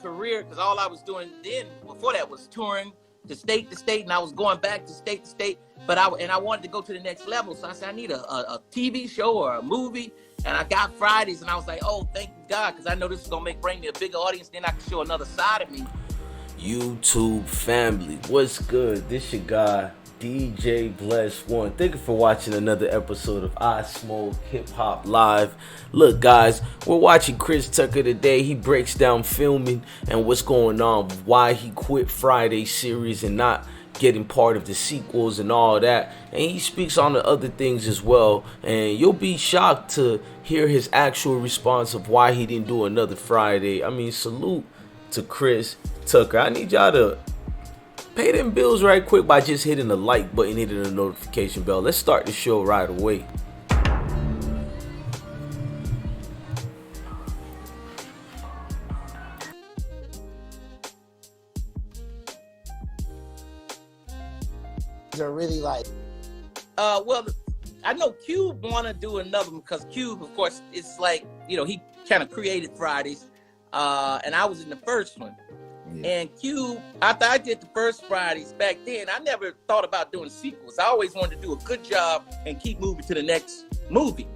career because all I was doing then before that was touring to state, and I was going back to state. But I wanted to go to the next level, so I said I need a TV show or a movie, and I got Fridays, and I was like, oh, thank God, because I know this is gonna bring me a bigger audience. Then I can show another side of me. YouTube family, what's good? This your guy DJ Bless One. Thank you for watching another episode of I Smoke Hip Hop Live. Look, guys, we're watching Chris Tucker today. He breaks down filming and what's going on, why he quit Friday series and not getting part of the sequels and all that. And he speaks on the other things as well. And you'll be shocked to hear his actual response of why he didn't do another Friday. I mean, salute to Chris Tucker. I need y'all to pay them bills right quick by just hitting the like button, hitting the notification bell. Let's start the show right away. Are really like well, I know Cube want to do another one because Cube, of course, it's like, you know, he kind of created Fridays, and I was in the first one. Yeah. And Cube, after I did the first Fridays back then, I never thought about doing sequels. I always wanted to do a good job and keep moving to the next movie.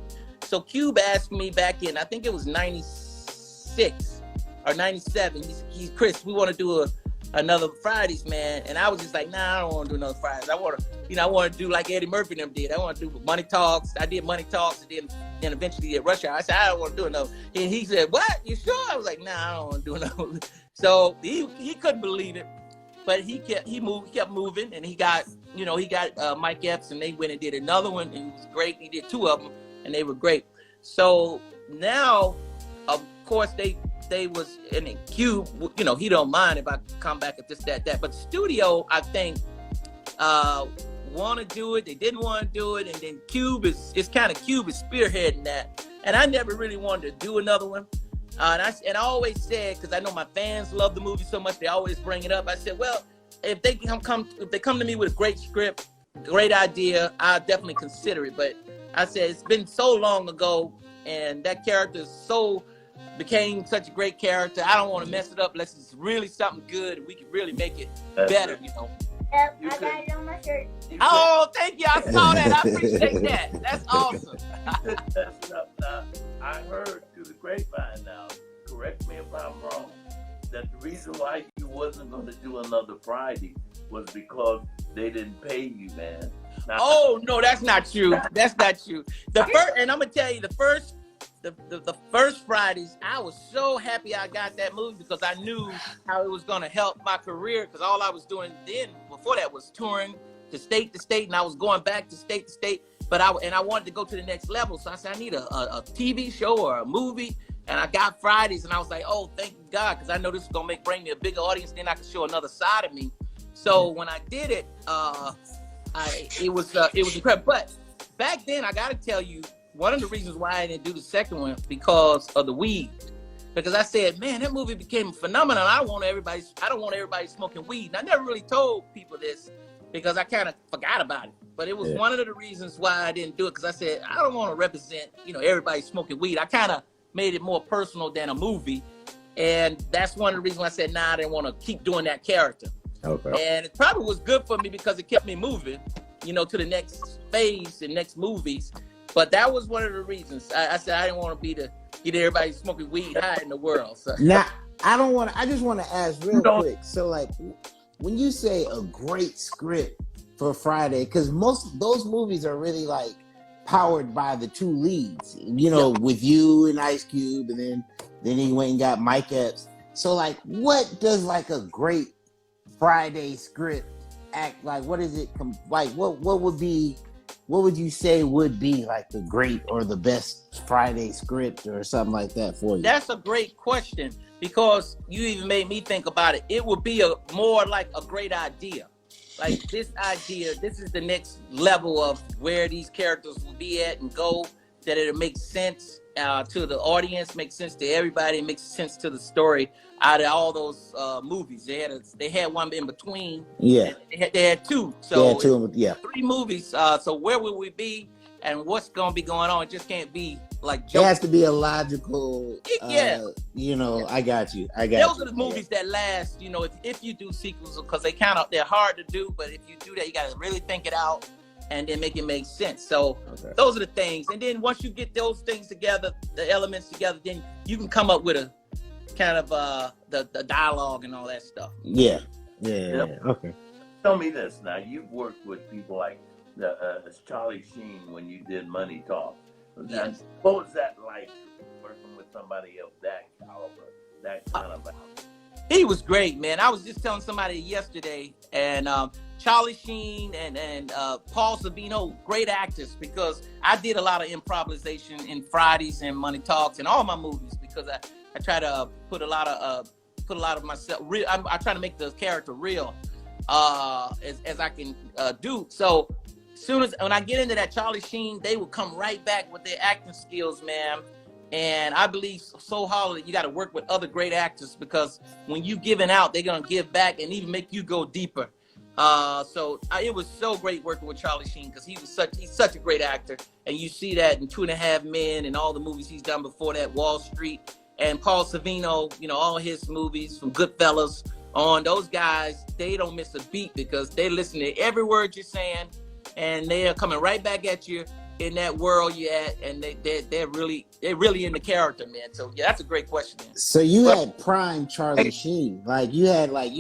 So Cube asked me back in, I think it was 96 or 97. He's Chris, we want to do another Fridays, man. And I was just like, nah, I don't want to do another Fridays. I want to do like Eddie Murphy and them did. I want to do Money Talks. I did Money Talks, and then eventually did Rush Hour. I said, I don't want to do another. And he said, what? You sure? I was like, nah, I don't want to do another. So he couldn't believe it, but he kept moving, and he got Mike Epps, and they went and did another one, and it was great. He did two of them, and they were great. So now, of course, they was in the Cube, you know, he don't mind if I come back at this, that. But the studio, I think, want to do it. They didn't want to do it, and then Cube is spearheading that. And I never really wanted to do another one. And I always said, because I know my fans love the movie so much, they always bring it up. I said, well, if they come to me with a great script, great idea, I'll definitely consider it. But I said it's been so long ago, and that character became such a great character. I don't want to mess it up unless it's really something good and we can really make it better, you know. Yep, I got it on my shirt. Oh, thank you. I saw that. I appreciate that. That's awesome. That's enough now. I heard through the grapevine now, correct me if I'm wrong, that the reason why you wasn't going to do another Friday was because they didn't pay you, man. Now, oh, no, that's not true. That's not true. And I'm going to tell you, the first Fridays, I was so happy I got that movie because I knew how it was going to help my career, because all I was doing then before that was touring to state, and I was going back to state. But I wanted to go to the next level, so I said I need a TV show or a movie, and I got Fridays, and I was like, oh, thank God, because I know this is gonna bring me a bigger audience. Then I can show another side of me. So when I did it, it was incredible. But back then, I got to tell you, one of the reasons why I didn't do the second one because of the weed. Because I said, man, that movie became a phenomenon. I don't want everybody smoking weed. And I never really told people this because I kind of forgot about it. But it was one of the reasons why I didn't do it, because I said, I don't want to represent, everybody smoking weed. I kind of made it more personal than a movie. And that's one of the reasons why I said, nah, I didn't want to keep doing that character. Okay. And it probably was good for me because it kept me moving, to the next phase and next movies. But that was one of the reasons. I said I didn't want to be the get everybody smoking weed high in the world. So. Now, I just want to ask real quick. So, like, when you say a great script for Friday, because most of those movies are really, like, powered by the two leads, with you and Ice Cube, and then he went and got Mike Epps. So, like, what does, like, a great Friday script act like? What is it, like, what would you say would be like the great or the best Friday script or something like that for you? That's a great question, because you even made me think about it. It would be more like a great idea. Like this idea, this is the next level of where these characters will be at and go, that it'll make sense to the audience, makes sense to everybody, makes sense to the story out of all those movies. They had one in between. Yeah. They had two. So two, yeah. 3 movies. So where will we be and what's going to be going on? It just can't be like It jokes. has to be a logical. Yeah. I got you. Those are the movies that last. If you do sequels, because they're hard to do. But if you do that, you got to really think it out and then make it make sense. So those are the things. And then once you get those things together, the elements together, then you can come up with a kind of the dialogue and all that stuff. Yeah. Okay. Tell me this now. You've worked with people like Charlie Sheen when you did Money Talk. Yes. What was that like working with somebody of that caliber, that kind of? He was great, man. I was just telling somebody yesterday, and Charlie Sheen and Paul Savino, great actors, because I did a lot of improvisation in Fridays and Money Talks and all my movies, because I try to put a lot of myself real. I try to make the character real as I can do. So soon as when I get into that Charlie Sheen, they will come right back with their acting skills, man. And I believe so hard that you got to work with other great actors, because when you giving out, they're gonna give back and even make you go deeper. It was so great working with Charlie Sheen, because he's such a great actor, and you see that in 2.5 Men and all the movies he's done before that, Wall Street, and Paul Savino, all his movies from Goodfellas on. Those guys, they don't miss a beat, because they listen to every word you're saying, and they are coming right back at you in that world you're at, and they're really in the character, man. So yeah, that's a great question, man. So you had prime Charlie Sheen, you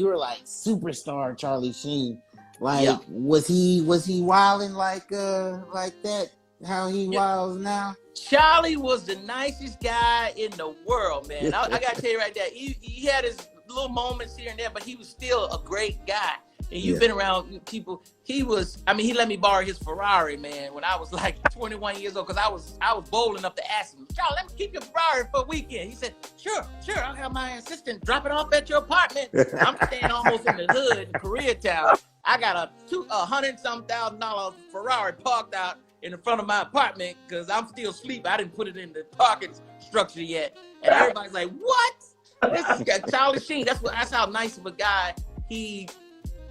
were like superstar Charlie Sheen. Was he wilding like that? How he wilds now? Charlie was the nicest guy in the world, man. I gotta tell you right there, he had his little moments here and there, but he was still a great guy. And you've been around people. He let me borrow his Ferrari, man, when I was like 21 years old, because I was bold enough to ask him, Charlie, let me keep your Ferrari for a weekend. He said, sure, I'll have my assistant drop it off at your apartment. I'm staying almost in the hood in Koreatown. I got a $100,000 Ferrari parked out in the front of my apartment, because I'm still asleep. I didn't put it in the parking structure yet. And everybody's like, what? This is Charlie Sheen. That's how nice of a guy he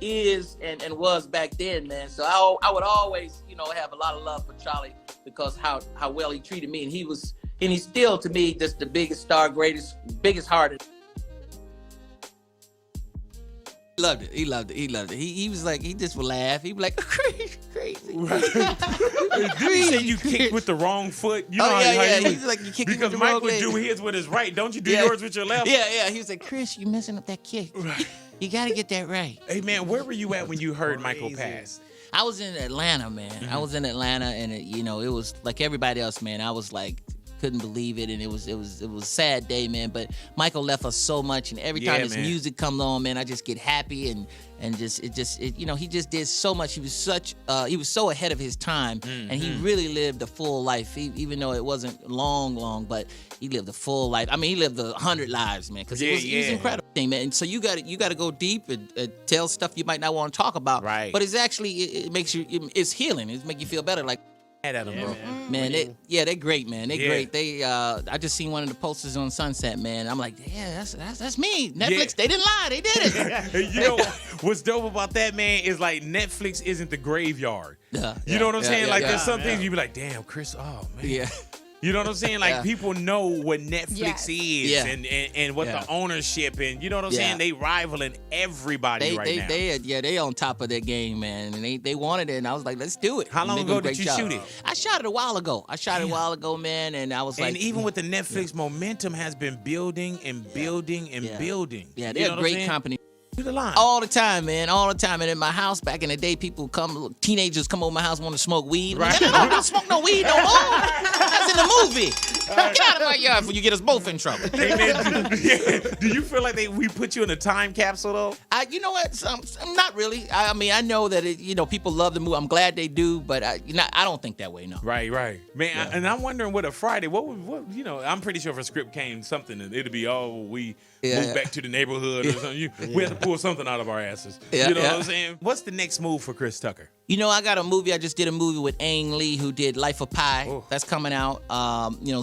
is and was back then, man. So I would always, have a lot of love for Charlie, because how well he treated me, and he's still to me just the biggest star, biggest hearted. He loved it. He was like, he just would laugh. He'd be like, crazy. Did you say you kicked with the wrong foot? You know how he's like, you kicked because with the Mike wrong would leg. do his with his right. Don't you do yours with your left? Yeah. He was like, Chris, you messing up that kick. Right. You got to get that right. Hey, man, where were you at when you heard Michael pass? I was in Atlanta, man. Mm-hmm. I was in Atlanta, and it was like everybody else, man. I was like, couldn't believe it, and it was a sad day, man. But Michael left us so much, and every time his music comes on, man, I just get happy and he just did so much. He was so ahead of his time, and he really lived a full life, even though it wasn't long, but he lived a full life. I mean, he lived 100 lives, man, because he was incredible, man. And so you got to go deep and tell stuff you might not want to talk about, right? But it's actually it makes you, it's healing. It makes you feel better, like. Man, they're great, man. They're great. They I just seen one of the posters on Sunset, man. I'm like, yeah, that's me. Netflix, they didn't lie, they did it. You know what's dope about that, man, is like Netflix isn't the graveyard. You know what I'm saying? There's some things you be like, damn, Chris, oh man. Yeah. You know what I'm saying? Like people know what Netflix is and what the ownership, and you know what I'm saying? They rivaling everybody now. They on top of their game, man. And they wanted it, and I was like, let's do it. How long ago did you shoot it? I shot it a while ago. Man, and I was like, and even with the Netflix momentum has been building and building and building. Yeah, they're a great company. The line. All the time, man. All the time. And in my house, back in the day, teenagers come over my house, want to smoke weed. Right. I don't smoke no weed no more. That's in the movie. Get out of my yard before you get us both in trouble. Hey, man, do you feel like we put you in a time capsule, though? You know what? Not really. I mean, I know that people love the movie. I'm glad they do, but I don't think that way, no. Right. Man, and I'm wondering what a Friday, what I'm pretty sure if a script came, something, it'd be, we move back to the neighborhood or something. We have to pull something out of our asses. You know what I'm saying? What's the next move for Chris Tucker? You know, I got a movie. I just did a movie with Ang Lee, who did Life of Pi. Oh. That's coming out,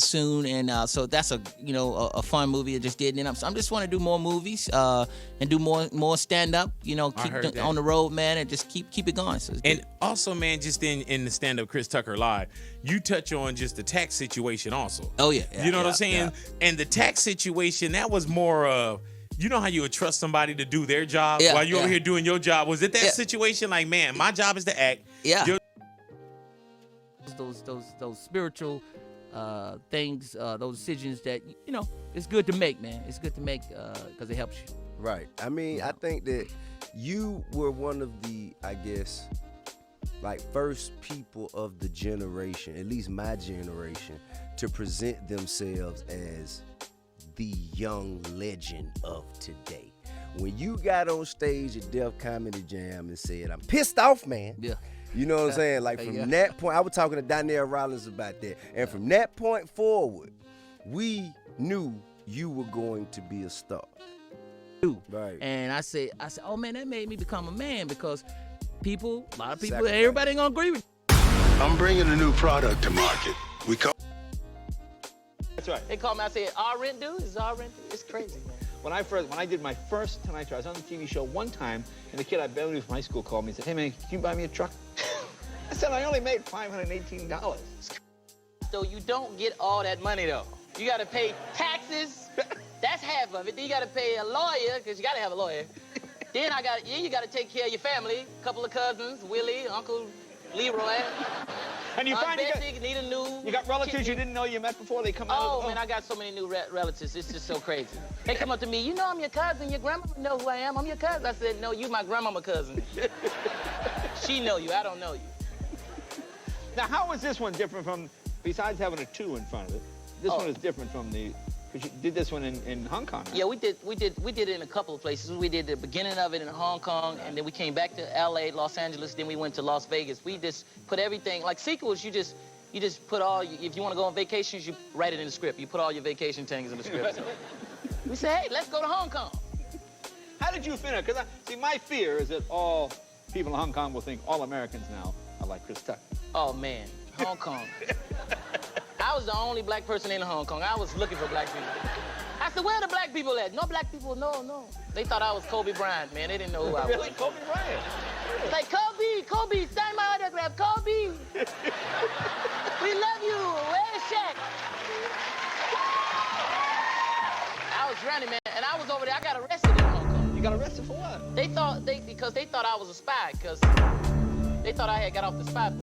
soon, and so that's a fun movie I just did. And I'm just want to do more movies, and do more stand up. You know, keep on the road, man, and just keep it going. So and also, man, just in the stand up Chris Tucker Live, you touch on just the tax situation also. Oh yeah, you know what I'm saying? Yeah. And the tax situation, that was more of. You know how you would trust somebody to do their job while you're over here doing your job? Was it that situation like, man, my job is to act? Yeah. Those spiritual things, those decisions that, it's good to make, man. It's good to make because it helps you. Right. I mean, I think that you were one of the, I guess, like first people of the generation, at least my generation, to present themselves as the young legend of today. When you got on stage at Def Comedy Jam and said, I'm pissed off, man. Yeah. You know what I'm saying? Like from that point, I was talking to Donnell Rollins about that. And from that point forward, we knew you were going to be a star. Right. And I said, oh man, that made me become a man because a lot of people, everybody ain't gonna agree with you. I'm bringing a new product to market. That's right. They call me, I say, our rent due? Is our rent due? It's crazy, man. When I did my first Tonight Show, I was on the TV show one time, and the kid I knew from high school called me and said, hey man, can you buy me a truck? I said, I only made $518. So you don't get all that money though. You gotta pay taxes, that's half of it. Then you gotta pay a lawyer, because you gotta have a lawyer. Then you gotta take care of your family, a couple of cousins, Willie, Uncle Leroy. And you find you got relatives you didn't know you met before they come out. Oh man, I got so many new relatives. It's just so crazy. They come up to me, you know I'm your cousin. Your grandma know who I am. I'm your cousin. I said, no, you my grandmama cousin. She know you. I don't know you. Now, how is this one different from? Besides having a 2 in front of it, this one is different from the. Because you did this one in Hong Kong. Right? Yeah, we did it in a couple of places. We did the beginning of it in Hong Kong, and then we came back to L.A., Los Angeles, then we went to Las Vegas. We just put everything, like sequels, you just put if you want to go on vacations, you write it in the script. You put all your vacation things in the script. We say, hey, let's go to Hong Kong. How did you finish? Because my fear is that all people in Hong Kong will think all Americans now are like Chris Tucker. Oh man, Hong Kong. I was the only black person in Hong Kong. I was looking for black people. I said, where are the black people at? No black people, no. They thought I was Kobe Bryant, man. They didn't know who I was. Really, Kobe Bryant? It's like, Kobe, sign my autograph, Kobe. We love you, where's Shaq? I was running, man, and I was over there. I got arrested in Hong Kong. You got arrested for what? Because they thought I was a spy, because they thought I had got off the spy.